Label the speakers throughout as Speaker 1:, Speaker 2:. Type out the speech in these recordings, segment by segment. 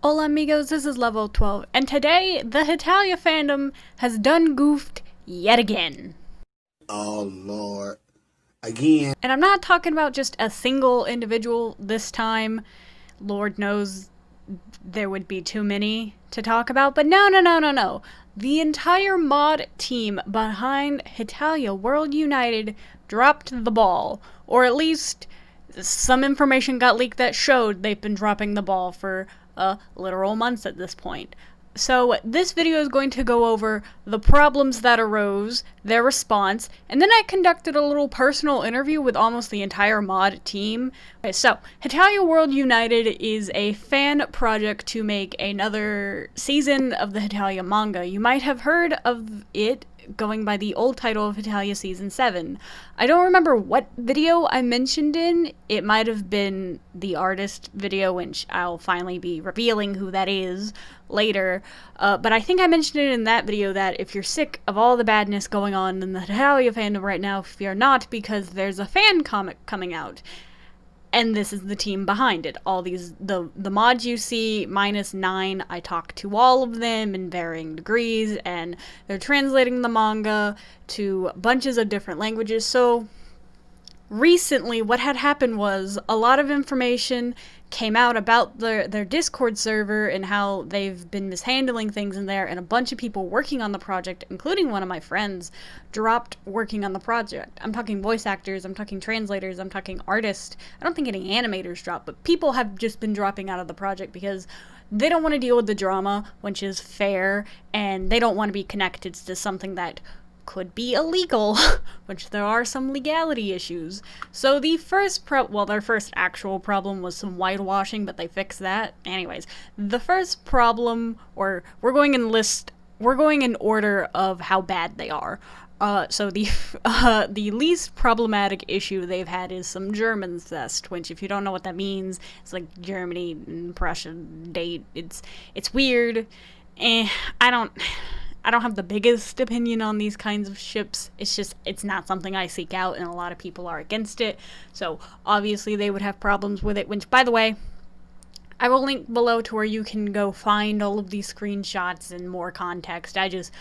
Speaker 1: Hola amigos, this is Level 12, and today the Hetalia fandom has done goofed yet again.
Speaker 2: Oh Lord. Again.
Speaker 1: And I'm not talking about just a single individual this time. Lord knows there would be too many to talk about, but no. The entire mod team behind Hetalia World United dropped the ball, or at least some information got leaked that showed they've been dropping the ball for literal months at this point. So this video is going to go over the problems that arose, their response, and then I conducted a little personal interview with almost the entire mod team. Okay, so Hetalia World United is a fan project to make another season of the Hetalia manga. You might have heard of it going by the old title of Hetalia Season 7. I don't remember what video I mentioned in. It might have been the artist video, which I'll finally be revealing who that is later. But I think I mentioned it in that video that if you're sick of all the badness going on in the Hetalia fandom right now, fear not, because there's a fan comic coming out. And this is the team behind it. All these, the mods you see, -9, I talked to all of them in varying degrees, and they're translating the manga to bunches of different languages. So recently what had happened was a lot of information came out about their Discord server and how they've been mishandling things in there, and a bunch of people working on the project, including one of my friends, dropped working on the project. I'm talking voice actors, I'm talking translators, I'm talking artists. I don't think any animators dropped, but people have just been dropping out of the project because they don't want to deal with the drama, which is fair, and they don't want to be connected to something that could be illegal, which there are some legality issues. So the first their first actual problem was some whitewashing, but they fixed that. Anyways, the first problem, or we're going in order of how bad they are. So the least problematic issue they've had is some German cest, which, if you don't know what that means, it's like Germany and Prussia date. It's weird. I don't have the biggest opinion on these kinds of ships. It's not something I seek out, and a lot of people are against it. So obviously they would have problems with it, which, by the way, I will link below to where you can go find all of these screenshots and more context. I just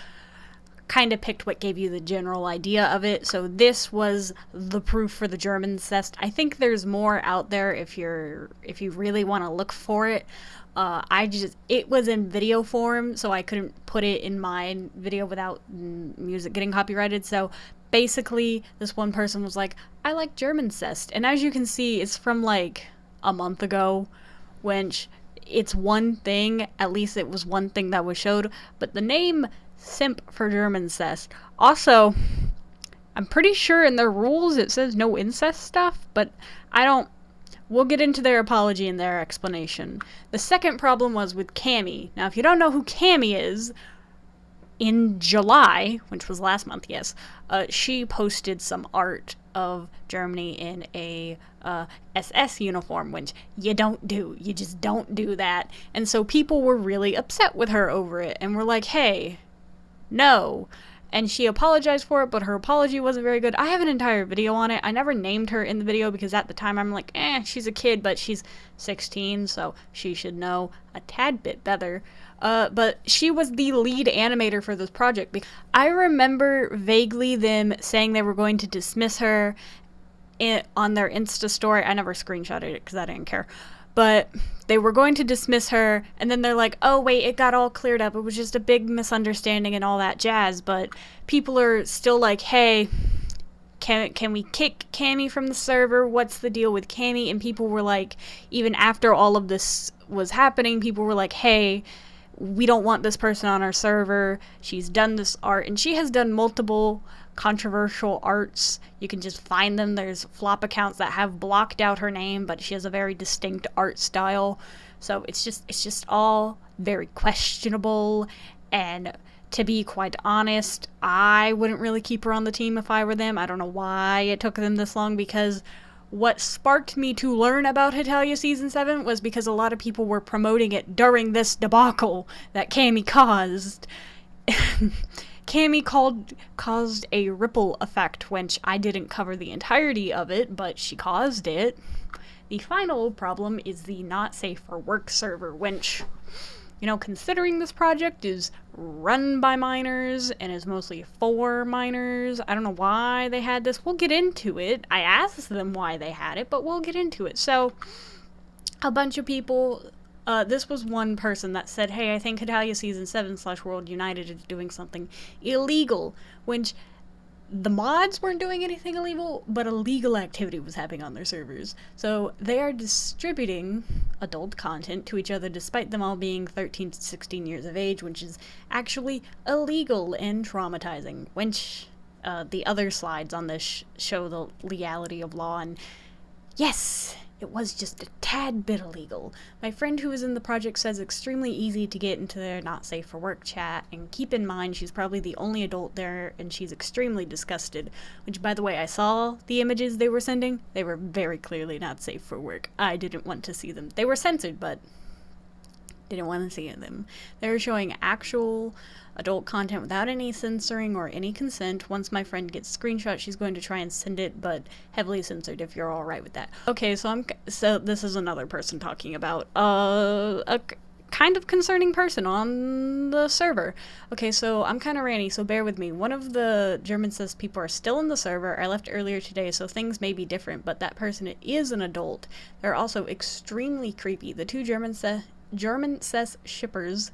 Speaker 1: kind of picked what gave you the general idea of it. So this was the proof for the German cest. I think there's more out there if you really want to look for it. It was in video form, so I couldn't put it in my video without music getting copyrighted. So basically, this one person was like, I like German cest. And as you can see, it's from like a month ago, which it's one thing, at least it was one thing that was showed, but the name simp for German cest. Also, I'm pretty sure in their rules it says no incest stuff, but we'll get into their apology and their explanation. The second problem was with Cami. Now, if you don't know who Cami is, in July, which was last month, yes, she posted some art of Germany in a SS uniform, which you don't do. You just don't do that. And so people were really upset with her over it, and were like, hey, no. And she apologized for it, but her apology wasn't very good. I have an entire video on it. I never named her in the video because at the time I'm like, she's a kid, but she's 16, so she should know a tad bit better. But she was the lead animator for this project. I remember vaguely them saying they were going to dismiss her on their Insta story. I never screenshotted it because I didn't care. But they were going to dismiss her, and then they're like, oh wait, it got all cleared up, it was just a big misunderstanding and all that jazz. But people are still like, hey, can we kick Cami from the server? What's the deal with Cami? And people were like, even after all of this was happening, people were like, hey, we don't want this person on our server. She's done this art, and she has done multiple controversial arts. You can just find them. There's flop accounts that have blocked out her name, but she has a very distinct art style. So it's just all very questionable, and to be quite honest, I wouldn't really keep her on the team if I were them. I don't know why it took them this long, because what sparked me to learn about Hetalia Season 7 was because a lot of people were promoting it during this debacle that Cami caused. Cami caused a ripple effect, which I didn't cover the entirety of it, but she caused it. The final problem is the not safe for work server, which, considering this project is run by minors and is mostly for minors, I don't know why they had this. We'll get into it. I asked them why they had it, but we'll get into it. So, a bunch of people, this was one person that said, hey, I think Hetalia Season 7 / World United is doing something illegal, which the mods weren't doing anything illegal, but illegal activity was happening on their servers. So they are distributing adult content to each other despite them all being 13 to 16 years of age, which is actually illegal and traumatizing, which the other slides on this show the legality of law, and yes, it was just a tad bit illegal. My friend who was in the project says extremely easy to get into their not safe for work chat, and keep in mind she's probably the only adult there and she's extremely disgusted, which, by the way, I saw the images they were sending. They were very clearly not safe for work. I didn't want to see them. They were censored, but didn't want to see them. They were showing actual adult content without any censoring or any consent. Once my friend gets screenshot, she's going to try and send it, but heavily censored if you're all right with that. Okay, so this is another person talking about a kind of concerning person on the server. Okay, so I'm kind of ranty, so bear with me. One of the German cis people are still in the server. I left earlier today, so things may be different, but that person is an adult. They're also extremely creepy. The two German cis shippers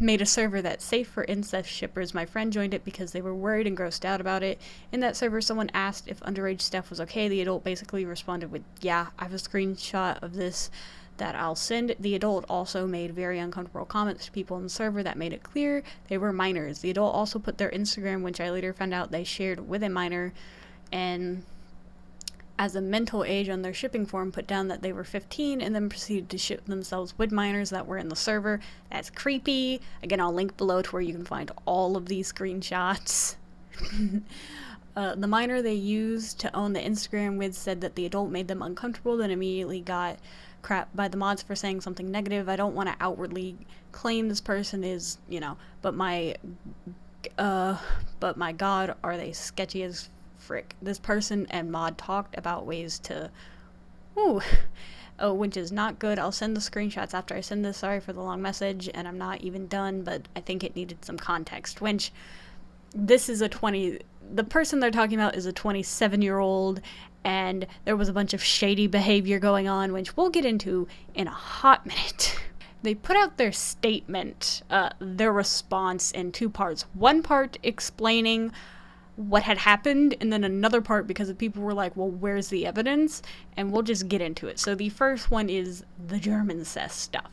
Speaker 1: made a server that's safe for incest shippers. My friend joined it because they were worried and grossed out about it. In that server, someone asked if underage stuff was okay. The adult basically responded with, yeah, I have a screenshot of this that I'll send. The adult also made very uncomfortable comments to people in the server that made it clear they were minors. The adult also put their Instagram, which I later found out they shared with a minor, and as a mental age on their shipping form put down that they were 15, and then proceeded to ship themselves with minors that were in the server. That's creepy. Again, I'll link below to where you can find all of these screenshots. The minor they used to own the Instagram with said that the adult made them uncomfortable, then immediately got crap by the mods for saying something negative. I don't want to outwardly claim this person is, but my god, are they sketchy as frick. This person and mod talked about ways to which is not good. I'll send the screenshots after I send this. Sorry for the long message, and I'm not even done, but I think it needed some context. Which, this is the person they're talking about is a 27-year-old, and there was a bunch of shady behavior going on, which we'll get into in a hot minute. They put out their statement, their response, in two parts. One part explaining what had happened, and then another part because people were like, well, where's the evidence? And we'll just get into it. So the first one is the German cis stuff.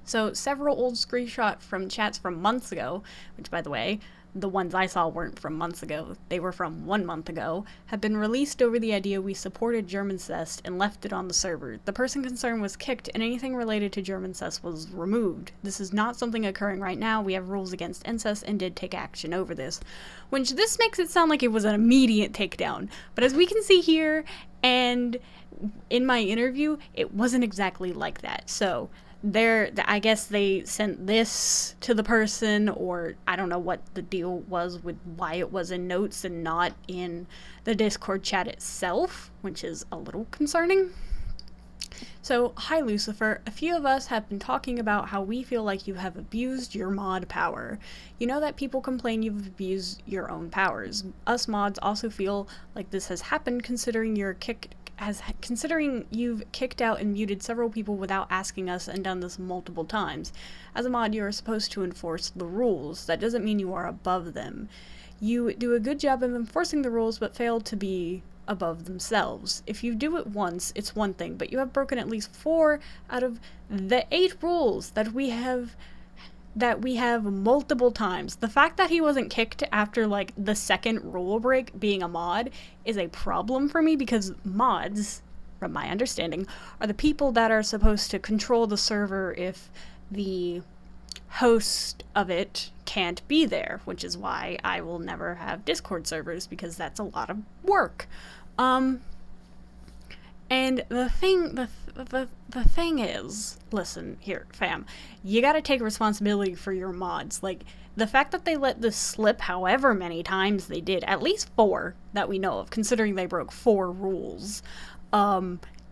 Speaker 1: So several old screenshots from chats from months ago, which, by the way, the ones I saw weren't from months ago, they were from 1 month ago, have been released over the idea we supported German cest and left it on the server. The person concerned was kicked and anything related to German cest was removed. This is not something occurring right now. We have rules against incest and did take action over this. Which this makes it sound like it was an immediate takedown. But as we can see here and in my interview, it wasn't exactly like that. So I guess they sent this to the person, or I don't know what the deal was with why it was in notes and not in the Discord chat itself, which is a little concerning. So, hi Lucifer, a few of us have been talking about how we feel like you have abused your mod power. You know that people complain you've abused your own powers. Us mods also feel like this has happened considering you've kicked out and muted several people without asking us and done this multiple times. As a mod, you are supposed to enforce the rules. That doesn't mean you are above them. You do a good job of enforcing the rules but fail to be above themselves. If you do it once, it's one thing, but you have broken at least 4 out of the 8 rules that we have multiple times. The fact that he wasn't kicked after like the second rule break being a mod is a problem for me, because mods, from my understanding, are the people that are supposed to control the server if the host of it can't be there, which is why I will never have Discord servers, because that's a lot of work. And the thing is, listen here, fam, you gotta take responsibility for your mods. Like, the fact that they let this slip however many times they did, at least 4 that we know of, considering they broke 4 rules,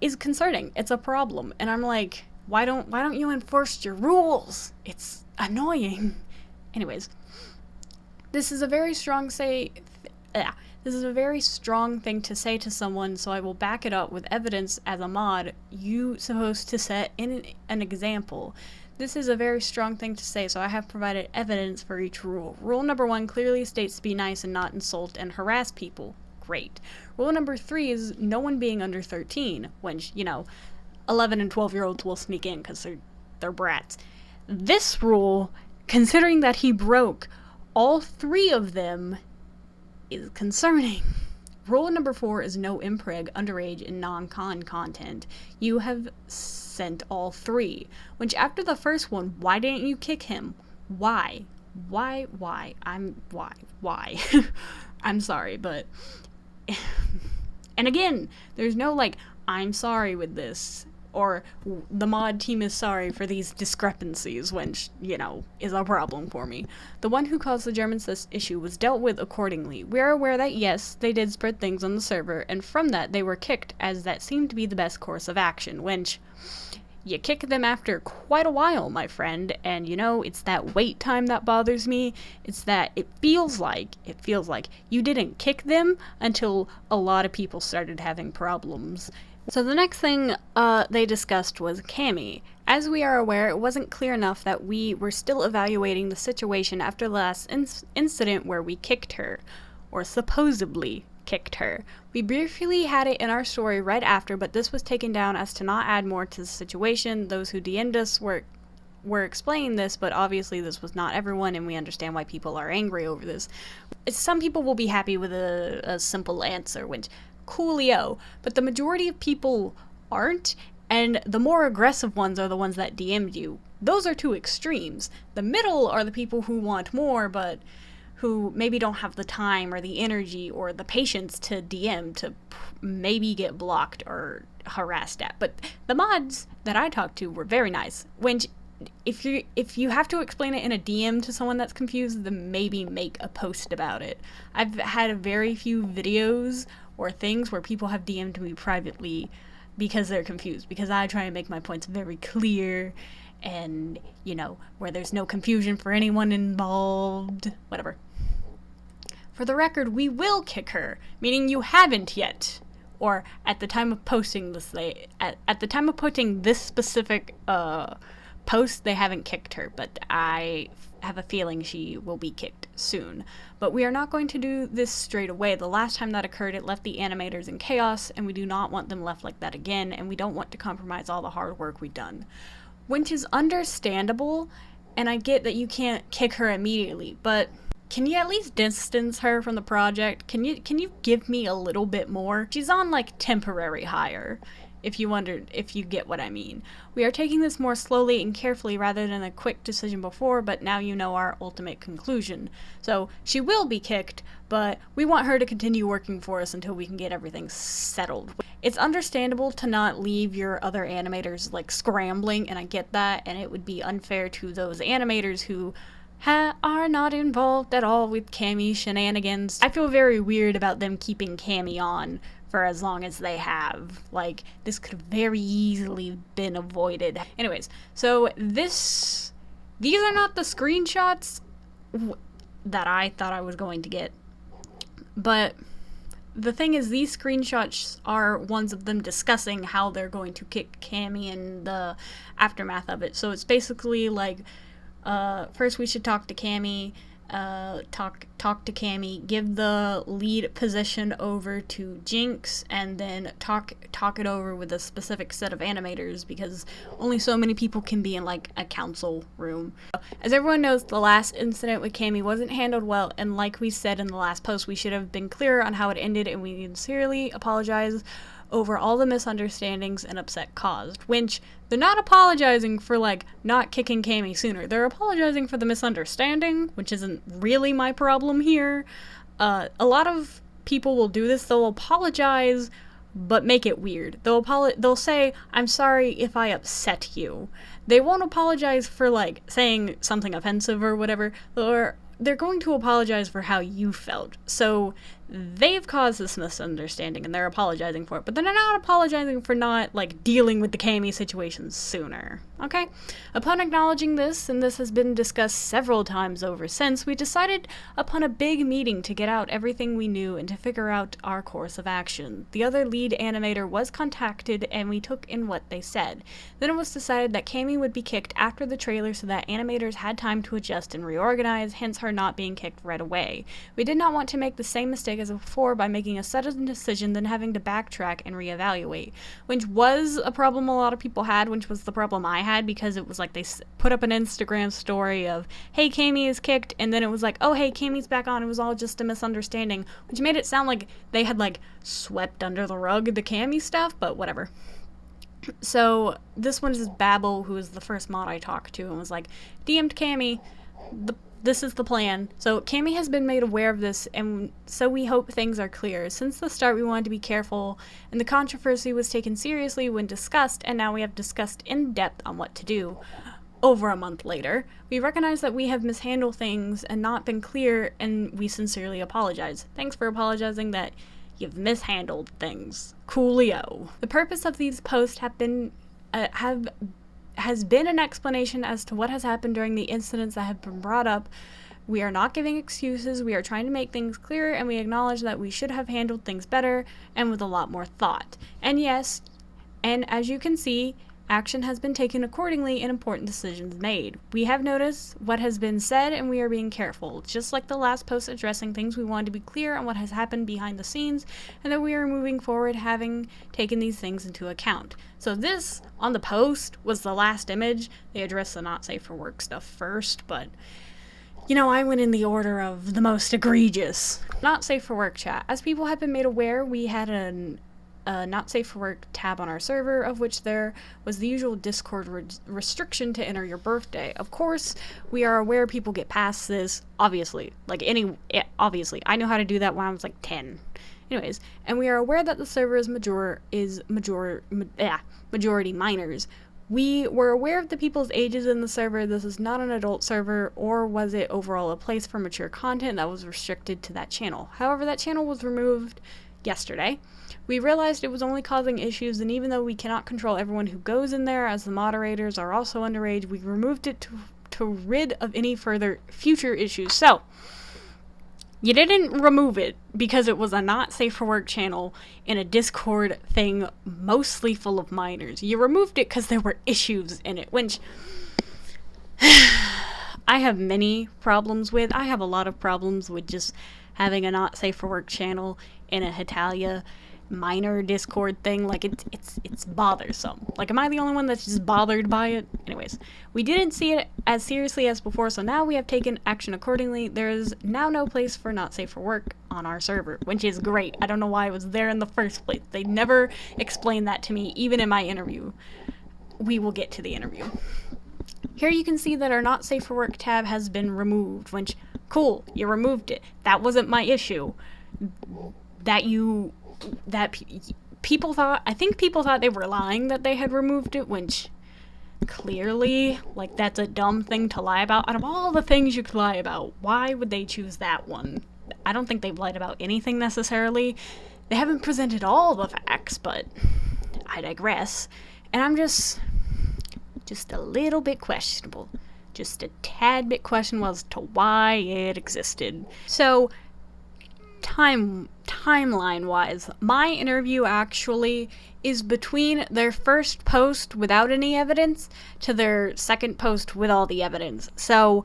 Speaker 1: is concerning. It's a problem. And I'm like, why don't you enforce your rules? It's annoying. Anyways, this is a very strong this is a very strong thing to say to someone, so I will back it up with evidence. As a mod, you supposed to set in an example. This is a very strong thing to say, so I have provided evidence for each rule. Rule number 1 clearly states to be nice and not insult and harass people. Great. Rule number 3 is no one being under 13, when, 11 and 12-year-olds will sneak in because they're brats. This rule, considering that he broke all 3 of them, is concerning. Rule number 4 is no impreg, underage, and non-con content. You have sent all 3. Which after the first one, why didn't you kick him? Why? Why? I'm sorry, but... And again, there's no I'm sorry with this, or the mod team is sorry for these discrepancies, which, is a problem for me. The one who caused the German cis issue was dealt with accordingly. We are aware that, yes, they did spread things on the server, and from that they were kicked, as that seemed to be the best course of action, which... You kick them after quite a while, my friend, and it's that wait time that bothers me. It's that it feels like you didn't kick them until a lot of people started having problems. So the next thing they discussed was Cammy. As we are aware, it wasn't clear enough that we were still evaluating the situation after the last incident where we kicked her, or supposedly kicked her. We briefly had it in our story right after, but this was taken down as to not add more to the situation. Those who DM'd us were explaining this, but obviously this was not everyone, and we understand why people are angry over this. Some people will be happy with a simple answer, which, coolio, but the majority of people aren't, and the more aggressive ones are the ones that DM'd you. Those are 2 extremes. The middle are the people who want more, but who maybe don't have the time or the energy or the patience to DM to maybe get blocked or harassed at. But the mods that I talked to were very nice. When if you have to explain it in a DM to someone that's confused, then maybe make a post about it. I've had very few videos or things where people have DM'd me privately because they're confused, because I try and make my points very clear and, where there's no confusion for anyone involved, whatever. For the record, we will kick her, meaning you haven't yet, or at the time of posting this, at the time of putting this specific post, they haven't kicked her, but I have a feeling she will be kicked soon. But we are not going to do this straight away. The last time that occurred, it left the animators in chaos, and we do not want them left like that again, and we don't want to compromise all the hard work we've done. Which is understandable, and I get that you can't kick her immediately, but can you at least distance her from the project? Can you give me a little bit more? She's on temporary hire, if you get what I mean. We are taking this more slowly and carefully rather than a quick decision before, but now you know our ultimate conclusion. So she will be kicked, but we want her to continue working for us until we can get everything settled. It's understandable to not leave your other animators scrambling, and I get that, and it would be unfair to those animators who are not involved at all with Cammy's shenanigans. I feel very weird about them keeping Cammy on for as long as they have. This could have very easily been avoided. Anyways, so these are not the screenshots that I thought I was going to get, but the thing is, these screenshots are ones of them discussing how they're going to kick Cammy and the aftermath of it. So it's basically first we should talk to Cammy, talk to Cammy, give the lead position over to Jinx, and then talk it over with a specific set of animators, because only so many people can be in a council room. As everyone knows, the last incident with Cammy wasn't handled well, and like we said in the last post, we should have been clearer on how it ended, and we sincerely apologize over all the misunderstandings and upset caused. Which, they're not apologizing for, not kicking Cammy sooner. They're apologizing for the misunderstanding, which isn't really my problem here. A lot of people will do this. They'll apologize, but make it weird. They'll say, "I'm sorry if I upset you." They won't apologize for, saying something offensive or whatever, or they're going to apologize for how you felt. So they've caused this misunderstanding and they're apologizing for it, but they're not apologizing for not, like, dealing with the Cammy situation sooner, okay? Upon acknowledging this, and this has been discussed several times over since, we decided upon a big meeting to get out everything we knew and to figure out our course of action. The other lead animator was contacted and we took in what they said. Then it was decided that Cammy would be kicked after the trailer so that animators had time to adjust and reorganize, hence her not being kicked right away. We did not want to make the same mistake as before by making a sudden decision then having to backtrack and reevaluate, which was a problem a lot of people had, which was the problem I had, because it was like they put up an Instagram story of, hey, Cammy is kicked, and then it was like, oh, hey, Cammy's back on. It was all just a misunderstanding, which made it sound like they had, like, swept under the rug the Cammy stuff, but whatever. So this one is Babel, who was the first mod I talked to, and was like, DM'd Cammy, this is the plan. So Cammy has been made aware of this, and so we hope things are clear. Since the start, we wanted to be careful, and the controversy was taken seriously when discussed, and now we have discussed in depth on what to do. Over a month later, we recognize that we have mishandled things and not been clear, and we sincerely apologize. Thanks for apologizing that you've mishandled things. Coolio. The purpose of these posts has been an explanation as to what has happened during the incidents that have been brought up. We are not giving excuses, we are trying to make things clearer, and we acknowledge that we should have handled things better and with a lot more thought. And yes, and as you can see, action has been taken accordingly and important decisions made. We have noticed what has been said and we are being careful. Just like the last post addressing things, we wanted to be clear on what has happened behind the scenes and that we are moving forward having taken these things into account. So this, on the post, was the last image. They addressed the not safe for work stuff first, but you know, I went in the order of the most egregious. Not safe for work chat. As people have been made aware, we had a not safe for work tab on our server, of which there was the usual Discord restriction to enter your birthday. Of course, we are aware people get past this, obviously. Obviously. I know how to do that when I was like 10. Anyways, and we are aware that the server is majority minors. We were aware of the people's ages in the server. This is not an adult server, or was it overall a place for mature content that was restricted to that channel. However, that channel was removed yesterday. We realized it was only causing issues, and even though we cannot control everyone who goes in there, as the moderators are also underage, we removed it to rid of any further future issues. So, you didn't remove it because it was a not safe for work channel in a Discord thing mostly full of minors. You removed it because there were issues in it, which I have many problems with. I have a lot of problems with just having a not safe for work channel in a Hetalia minor Discord thing. Like, it's bothersome. Like, am I the only one that's just bothered by it? Anyways, we didn't see it as seriously as before, so now we have taken action accordingly. There is now no place for not safe for work on our server, which is great. I don't know why it was there in the first place. They never explained that to me, even in my interview. We will get to the interview. Here you can see that our not safe for work tab has been removed, which, cool, you removed it. That wasn't my issue. People thought they were lying that they had removed it, which clearly, like, that's a dumb thing to lie about. Out of all the things you could lie about, why would they choose that one? I don't think they've lied about anything necessarily. They haven't presented all the facts, but I digress. And I'm just a little bit questionable. Just a tad bit questionable as to why it existed. So, timeline-wise, my interview actually is between their first post without any evidence to their second post with all the evidence. So,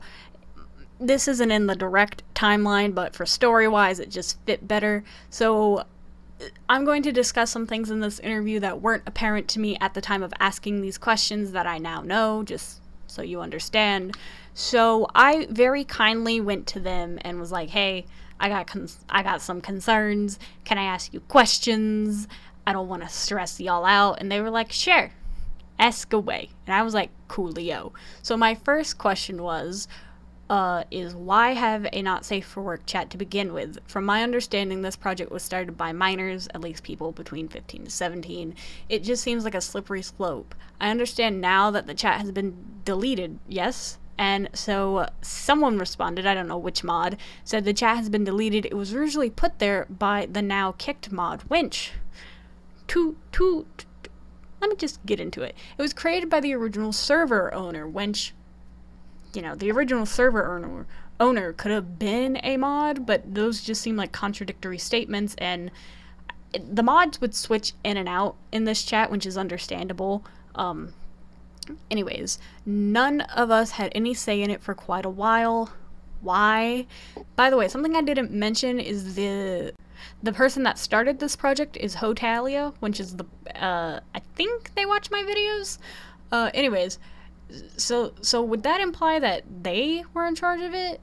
Speaker 1: this isn't in the direct timeline, but for story-wise, it just fit better. So, I'm going to discuss some things in this interview that weren't apparent to me at the time of asking these questions that I now know, just so you understand. So, I very kindly went to them and was like, hey, I got some concerns. Can I ask you questions? I don't want to stress y'all out. And they were like, sure, ask away. And I was like, coolio. So my first question was, is why have a not safe for work chat to begin with? From my understanding, this project was started by minors, at least people between 15 to 17. It just seems like a slippery slope. I understand now that the chat has been deleted, yes? And so someone responded, I don't know which mod, said the chat has been deleted. It was originally put there by the now kicked mod, Winch. Let me just get into it. It was created by the original server owner, Winch. You know, the original server owner could have been a mod, but those just seem like contradictory statements, and the mods would switch in and out in this chat, which is understandable. Anyways, none of us had any say in it for quite a while. Why? By the way, something I didn't mention is the person that started this project is Hetalia, which is the I think they watch my videos. Anyways, so would that imply that they were in charge of it?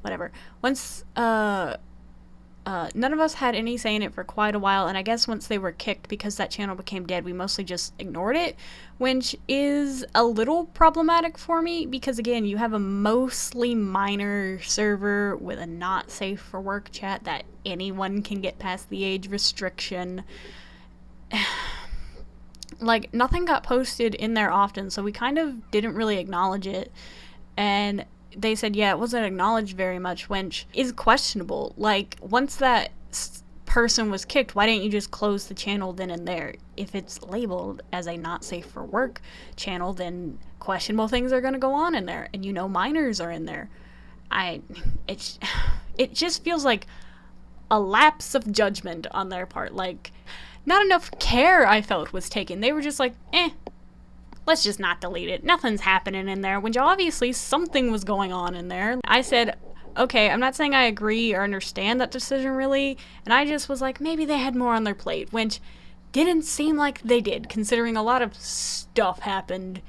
Speaker 1: Whatever. Once none of us had any say in it for quite a while, and I guess once they were kicked because that channel became dead, we mostly just ignored it, which is a little problematic for me because, again, you have a mostly minor server with a not safe for work chat that anyone can get past the age restriction. Like, nothing got posted in there often, so we kind of didn't really acknowledge it, and they said, yeah, it wasn't acknowledged very much, which is questionable. Like, once that person was kicked, why didn't you just close the channel then and there? If it's labeled as a not safe for work channel, then questionable things are going to go on in there, and you know minors are in there. It just feels like a lapse of judgment on their part. Like, not enough care, I felt, was taken. They were just like, let's just not delete it. Nothing's happening in there, which obviously something was going on in there. I said, okay, I'm not saying I agree or understand that decision really, and I just was like, maybe they had more on their plate, which didn't seem like they did, considering a lot of stuff happened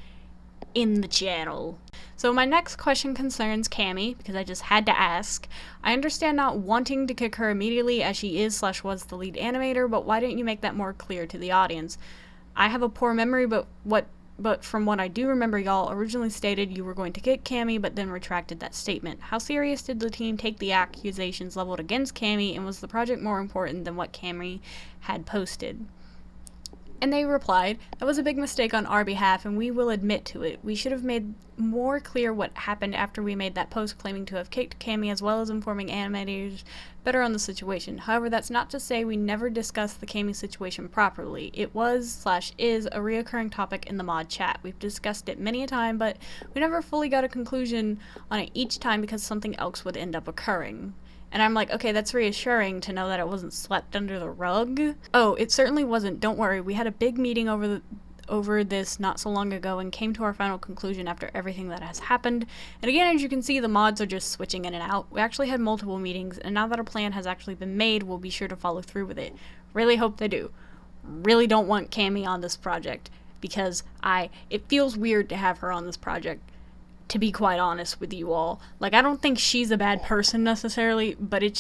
Speaker 1: in the channel. So my next question concerns Cammy, because I just had to ask. I understand not wanting to kick her immediately as she is/was the lead animator, but why didn't you make that more clear to the audience? I have a poor memory, but from what I do remember, y'all originally stated you were going to get Cammy, but then retracted that statement. How serious did the team take the accusations leveled against Cammy, and was the project more important than what Cammy had posted? And they replied, that was a big mistake on our behalf, and we will admit to it. We should have made more clear what happened after we made that post claiming to have kicked Cammy, as well as informing animators better on the situation. However, that's not to say we never discussed the Cammy situation properly. It was/is a reoccurring topic in the mod chat. We've discussed it many a time, but we never fully got a conclusion on it each time because something else would end up occurring. And I'm like, okay, that's reassuring to know that it wasn't swept under the rug. Oh, it certainly wasn't. Don't worry. We had a big meeting over this not so long ago and came to our final conclusion after everything that has happened. And again, as you can see, the mods are just switching in and out. We actually had multiple meetings, and now that a plan has actually been made, we'll be sure to follow through with it. Really hope they do. Really don't want Cammy on this project because it feels weird to have her on this project. To be quite honest with you all. Like, I don't think she's a bad person necessarily, but it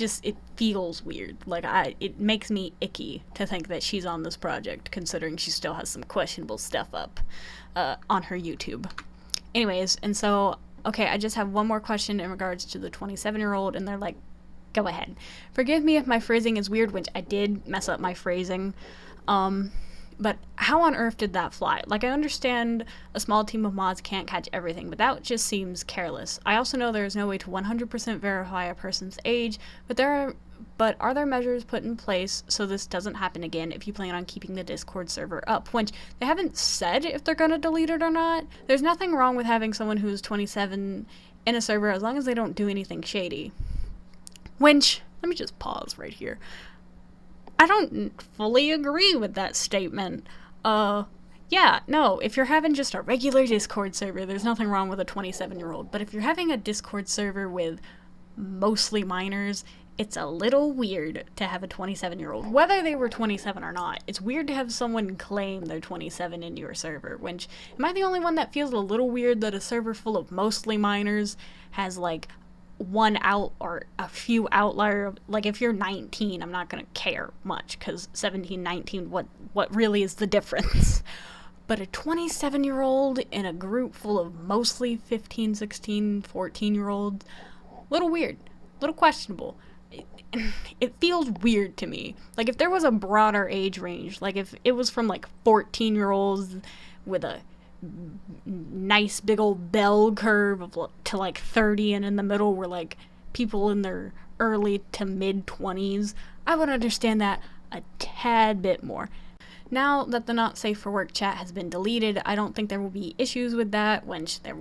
Speaker 1: feels weird. Like, it makes me icky to think that she's on this project, considering she still has some questionable stuff up on her YouTube. Anyways, and so, okay, I just have one more question in regards to the 27-year-old, and they're like, go ahead. Forgive me if my phrasing is weird, which I did mess up my phrasing. But how on earth did that fly? Like, I understand a small team of mods can't catch everything, but that just seems careless. I also know there is no way to 100% verify a person's age, but are there measures put in place so this doesn't happen again if you plan on keeping the Discord server up? Which, they haven't said if they're gonna delete it or not. There's nothing wrong with having someone who's 27 in a server as long as they don't do anything shady. Which, let me just pause right here. I don't fully agree with that statement. Yeah, no, if you're having just a regular Discord server, there's nothing wrong with a 27-year-old. But if you're having a Discord server with mostly minors, it's a little weird to have a 27-year-old. Whether they were 27 or not, it's weird to have someone claim they're 27 in your server. Which, am I the only one that feels a little weird that a server full of mostly minors has, like, one out or a few outlier? Like, if you're 19, I'm not gonna care much, because 17, 19, what really is the difference? But a 27-year-old in a group full of mostly 15, 16, 14-year-olds, little weird, little questionable. It feels weird to me. Like, if there was a broader age range, like if it was from like 14-year-olds with a nice big old bell curve to like 30, and in the middle were like people in their early to mid 20s, I would understand that a tad bit more. Now that the not safe for work chat has been deleted, I don't think there will be issues with that, which they're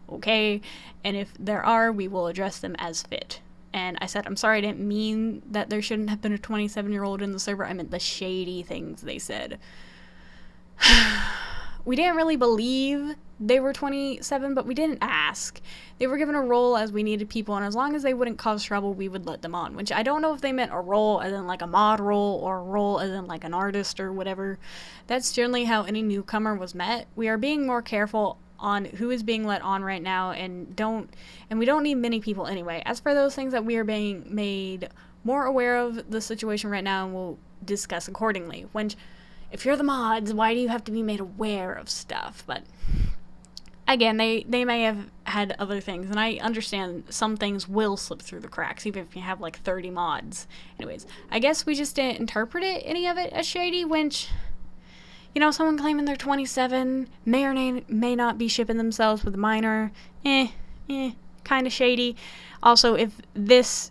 Speaker 1: okay, and if there are, we will address them as fit. And I said, I'm sorry, I didn't mean that there shouldn't have been a 27-year-old in the server. I meant the shady things they said. We didn't really believe they were 27, but we didn't ask. They were given a role as we needed people, and as long as they wouldn't cause trouble, we would let them on, which I don't know if they meant a role as in like a mod role or a role as in like an artist or whatever. That's generally how any newcomer was met. We are being more careful on who is being let on right now, and we don't need many people anyway. As for those things that we are being made more aware of the situation right now, and we'll discuss accordingly. When if you're the mods, why do you have to be made aware of stuff? But again, they may have had other things, and I understand some things will slip through the cracks, even if you have like 30 mods. Anyways, I guess we just didn't interpret any of it as shady, which, you know, someone claiming they're 27 may or may not be shipping themselves with a minor. Kind of shady. Also, if this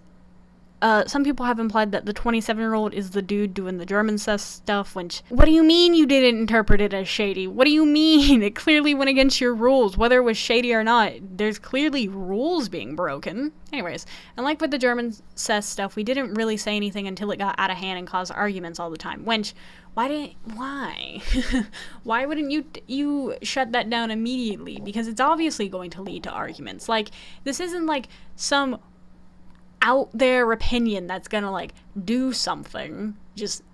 Speaker 1: some people have implied that the 27-year-old is the dude doing the German sus stuff, which, what do you mean you didn't interpret it as shady? What do you mean? It clearly went against your rules. Whether it was shady or not, there's clearly rules being broken. Anyways, and like with the German sus stuff, we didn't really say anything until it got out of hand and caused arguments all the time. Why? Why wouldn't you shut that down immediately? Because it's obviously going to lead to arguments. Like, this isn't like some out there opinion that's gonna like do something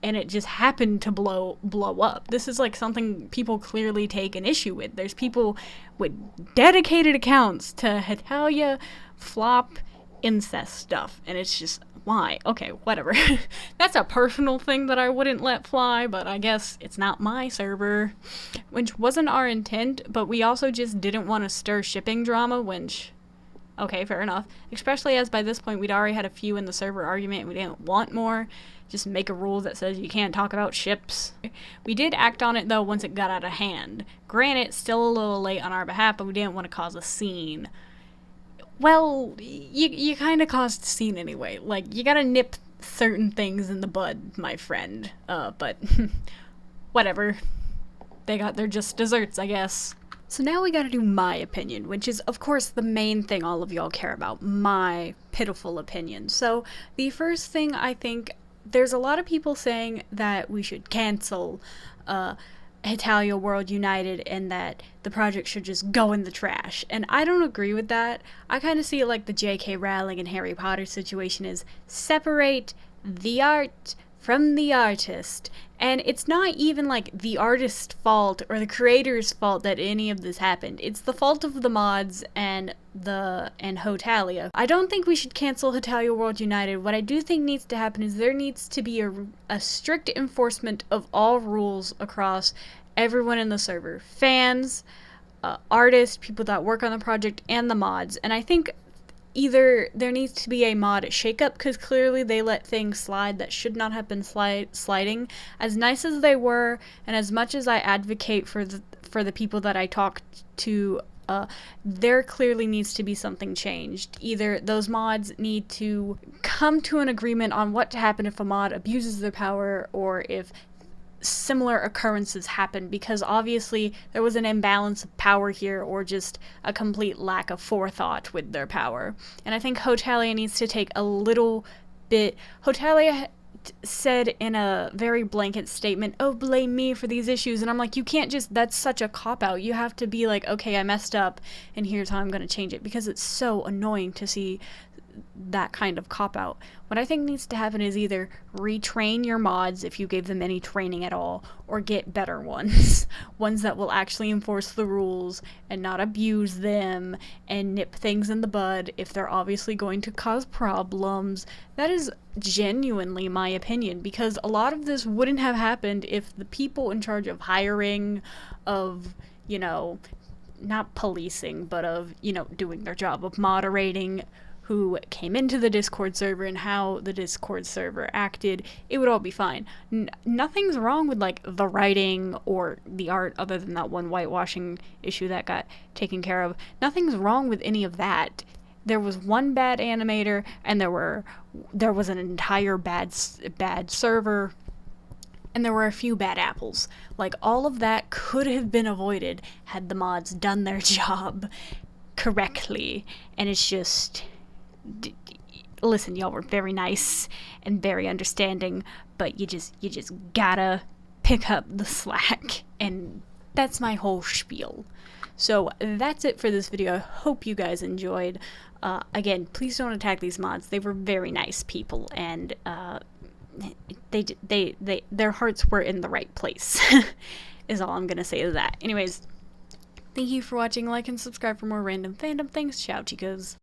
Speaker 1: and it just happened to blow up. This is like something people clearly take an issue with. There's people with dedicated accounts to Hetalia flop incest stuff, and it's just, why? Okay, whatever. That's a personal thing that I wouldn't let fly, but I guess it's not my server, which wasn't our intent, but we also just didn't want to stir shipping drama, which, okay, fair enough. Especially as by this point we'd already had a few in the server argument and we didn't want more. Just make a rule that says you can't talk about ships. We did act on it though once it got out of hand. Granted, still a little late on our behalf, but we didn't want to cause a scene. Well, you kind of caused a scene anyway. Like, you gotta nip certain things in the bud, my friend. But whatever. They're just desserts, I guess. So now we gotta do my opinion, which is, of course, the main thing all of y'all care about. My pitiful opinion. So, the first thing, I think, there's a lot of people saying that we should cancel Hetalia World United and that the project should just go in the trash. And I don't agree with that. I kind of see it like the J.K. Rowling and Harry Potter situation is separate the art from the artist. And it's not even like the artist's fault or the creator's fault that any of this happened. It's the fault of the mods and Hetalia. I don't think we should cancel Hetalia World United. What I do think needs to happen is there needs to be a strict enforcement of all rules across everyone in the server. Fans, artists, people that work on the project, and the mods. And I think either there needs to be a mod shakeup, because clearly they let things slide that should not have been sliding. As nice as they were, and as much as I advocate for the people that I talk to, there clearly needs to be something changed. Either those mods need to come to an agreement on what to happen if a mod abuses their power, or if similar occurrences happen, because obviously there was an imbalance of power here, or just a complete lack of forethought with their power. And I think Hetalia needs to take a little bit. Hetalia said in a very blanket statement, oh, blame me for these issues, and I'm like, you can't just, that's such a cop-out. You have to be like, okay, I messed up and here's how I'm going to change it, because it's so annoying to see that kind of cop-out. What I think needs to happen is either retrain your mods if you gave them any training at all, or get better ones. Ones that will actually enforce the rules and not abuse them and nip things in the bud if they're obviously going to cause problems. That is genuinely my opinion, because a lot of this wouldn't have happened if the people in charge of hiring, of, you know, not policing, but of, you know, doing their job of moderating, who came into the Discord server and how the Discord server acted, it would all be fine. Nothing's wrong with like the writing or the art, other than that one whitewashing issue that got taken care of. Nothing's wrong with any of that. There was one bad animator, and there was an entire bad server, and there were a few bad apples. Like, all of that could have been avoided had the mods done their job correctly. And it's just, listen, y'all were very nice and very understanding, but you just gotta pick up the slack. And that's my whole spiel. So that's it for this video. I hope you guys enjoyed. Again, please don't attack these mods. They were very nice people, and their hearts were in the right place. Is all I'm gonna say to that. Anyways, thank you for watching. Like and subscribe for more random fandom things. Ciao, chicos.